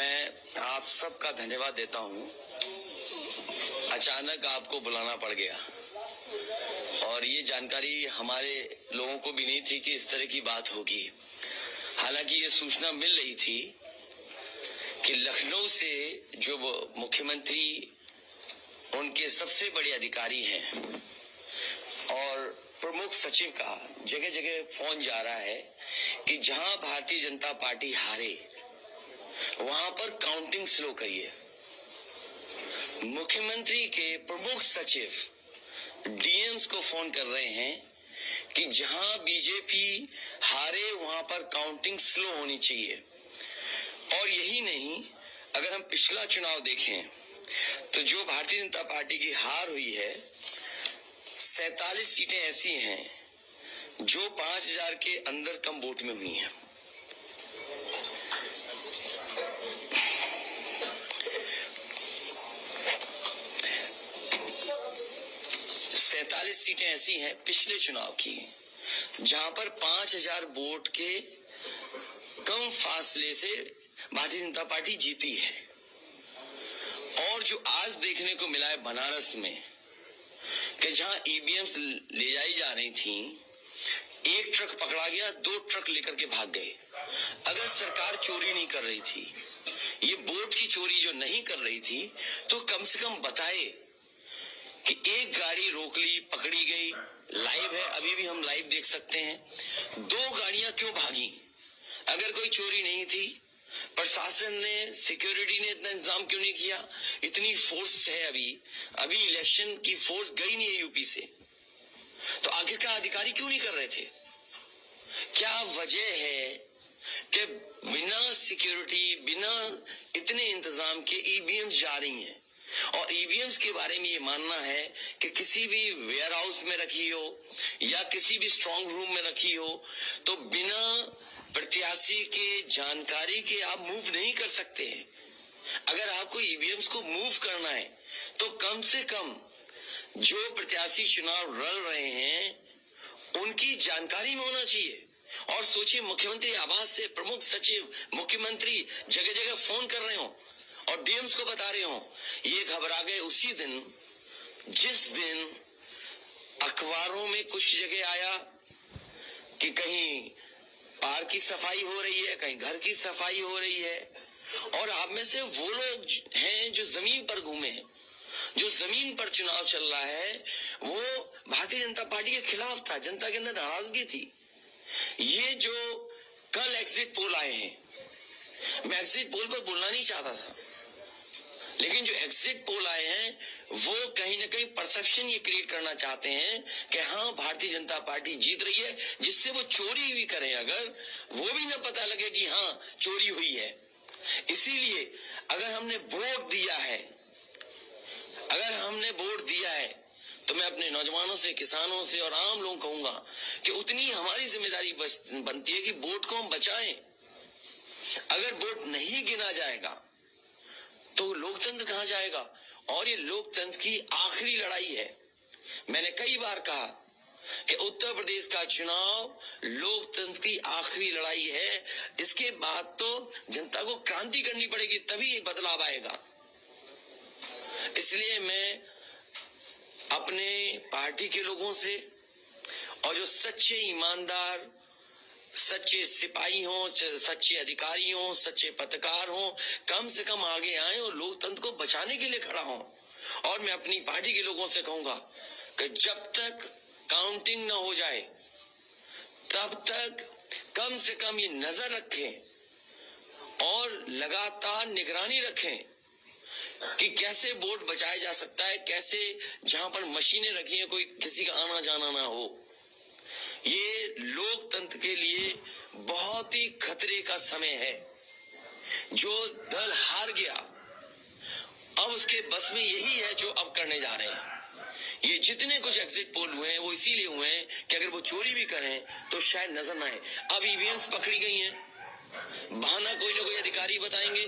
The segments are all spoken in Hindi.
मैं आप सबका धन्यवाद देता हूं। अचानक आपको बुलाना पड़ गया और ये जानकारी हमारे लोगों को भी नहीं थी कि इस तरह की बात होगी। हालांकि ये सूचना मिल रही थी कि लखनऊ से जो मुख्यमंत्री उनके सबसे बड़े अधिकारी हैं और प्रमुख सचिव का जगह जगह फोन जा रहा है कि जहां भारतीय जनता पार्टी हारे वहां पर काउंटिंग स्लो करिए। मुख्यमंत्री के प्रमुख सचिव डीएम्स को फोन कर रहे हैं कि जहां बीजेपी हारे वहां पर काउंटिंग स्लो होनी चाहिए। और यही नहीं, अगर हम पिछला चुनाव देखें तो जो भारतीय जनता पार्टी की हार हुई है 47 सीटें ऐसी हैं जो 5000 के अंदर कम वोट में हुई हैं। सीटें ऐसी हैं पिछले चुनाव की जहां पर 5000 वोट के कम फासले से भारतीय जनता पार्टी जीती है। और जो आज देखने को मिला है बनारस में कि जहां ईवीएम्स ले जाई जा रही थी, एक ट्रक पकड़ा गया, 2 ट्रक लेकर के भाग गए। अगर सरकार चोरी नहीं कर रही थी, ये वोट की चोरी जो नहीं कर रही थी, तो कम से कम बताए कि एक गाड़ी रोक ली, पकड़ी गई। लाइव है, अभी भी हम लाइव देख सकते हैं। 2 गाड़ियां क्यों भागी? अगर कोई चोरी नहीं थी, प्रशासन ने, सिक्योरिटी ने इतना इंतजाम क्यों नहीं किया? इतनी फोर्स है, अभी इलेक्शन की फोर्स गई नहीं है यूपी से, तो आखिरकार अधिकारी क्यों नहीं कर रहे थे? क्या वजह है कि बिना सिक्योरिटी, बिना इतने इंतजाम के ईवीएम्स जा रही हैं? और ईवीएम्स के बारे में ये मानना है कि किसी भी वेयर हाउस में रखी हो या किसी भी स्ट्रांग रूम में रखी हो, तो बिना प्रत्याशी के जानकारी के आप मूव नहीं कर सकते हैं। अगर आपको ईवीएम्स को मूव करना है तो कम से कम जो प्रत्याशी चुनाव लड़ रहे हैं उनकी जानकारी में होना चाहिए। और सोचिए, मुख्यमंत्री आवास से प्रमुख सचिव, मुख्यमंत्री जगह जगह फोन कर रहे हो और डीएम्स को बता रहे हो। ये घबरा गए उसी दिन जिस दिन अखबारों में कुछ जगह आया कि कहीं पार्क की सफाई हो रही है, कहीं घर की सफाई हो रही है। और आप में से वो लोग हैं जो जमीन पर घूमे, जो जमीन पर चुनाव चल रहा है, वो भारतीय जनता पार्टी के खिलाफ था। जनता के अंदर नाराजगी थी। ये जो कल एग्जिट पोल आए हैं, मैं एग्जिट पोल पर बोलना नहीं चाहता था, लेकिन जो एग्जिट पोल आए हैं वो कहीं ना कहीं परसेप्शन ये क्रिएट करना चाहते हैं कि हाँ, भारतीय जनता पार्टी जीत रही है, जिससे वो चोरी भी करें अगर, वो भी ना पता लगे कि हाँ चोरी हुई है। इसीलिए अगर हमने वोट दिया है, तो मैं अपने नौजवानों से, किसानों से और आम लोगों को कहूंगा कि उतनी हमारी जिम्मेदारी बनती है कि वोट को हम बचाएं। अगर वोट नहीं गिना जाएगा तो लोकतंत्र कहां जाएगा? और ये लोकतंत्र की आखिरी लड़ाई है। मैंने कई बार कहा कि उत्तर प्रदेश का चुनाव लोकतंत्र की आखिरी लड़ाई है। इसके बाद तो जनता को क्रांति करनी पड़ेगी, तभी बदलाव आएगा। इसलिए मैं अपने पार्टी के लोगों से और जो सच्चे ईमानदार, सच्चे सिपाही हो, सच्चे अधिकारी हो, सच्चे पत्रकार हो, कम से कम आगे आए और लोकतंत्र को बचाने के लिए खड़ा हो। और मैं अपनी पार्टी के लोगों से कहूंगा कि जब तक काउंटिंग न हो जाए तब तक कम से कम ये नजर रखें और लगातार निगरानी रखें कि कैसे वोट बचाया जा सकता है, कैसे जहां पर मशीनें रखी हैं कोई किसी का आना जाना ना हो। ये लोकतंत्र के लिए बहुत ही खतरे का समय है। जो दल हार गया, अब उसके बस में यही है जो अब करने जा रहे हैं। ये जितने कुछ एग्जिट पोल हुए हैं वो इसीलिए हुए हैं कि अगर वो चोरी भी करें तो शायद नजर ना आए। अब ईवीएम्स पकड़ी गई हैं, बहाना कोई ना कोई अधिकारी बताएंगे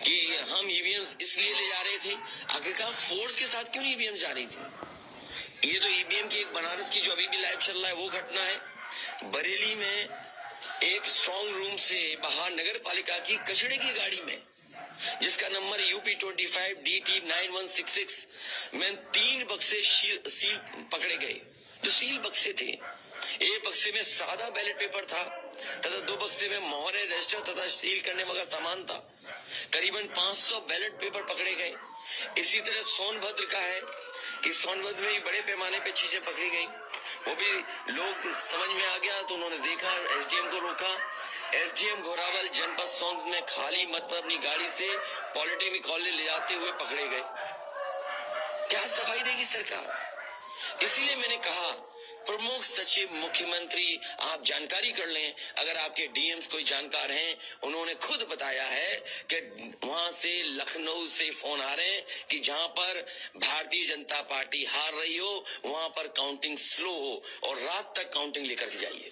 कि हम ईवीएम्स इसलिए ले जा रहे थे। आखिरकार फोर्स के साथ क्यों ईवीएम जा रही थी? ये तो ईवीएम की एक बनारस की जो अभी भी लाइव चल रहा है वो घटना है। बरेली में एक एक स्ट्रॉन्ग रूम से बाहर नगर पालिका की कचड़े की गाड़ी में, जिसका नंबर UP25 DT 9166 में 3 बक्से सील पकड़े गए। जो सील बक्से थे, एक बक्से में सादा बैलेट पेपर था तथा 2 बक्से में मोहरे, रजिस्टर तथा सील करने वाला सामान था। करीबन 500 बैलेट पेपर पकड़े गए। इसी तरह सोनभद्र का है कि सोनभद्र में बड़े पैमाने पे चीजें पकड़ी गई। वो भी लोग समझ में आ गया तो उन्होंने देखा, SDM को रोका। SDM घोरावल जनपद सोनभद्र में खाली मत पर अपनी गाड़ी से पॉलिटेक्निक कॉलेज ले जाते हुए पकड़े गए। क्या सफाई देगी सरकार? इसीलिए मैंने कहा, प्रमुख सचिव मुख्यमंत्री आप जानकारी कर लें। अगर आपके DMs कोई जानकार हैं, उन्होंने खुद बताया है कि वहां से लखनऊ से फोन आ रहे हैं कि जहां पर भारतीय जनता पार्टी हार रही हो, वहां पर काउंटिंग स्लो हो और रात तक काउंटिंग लेकर के जाइए।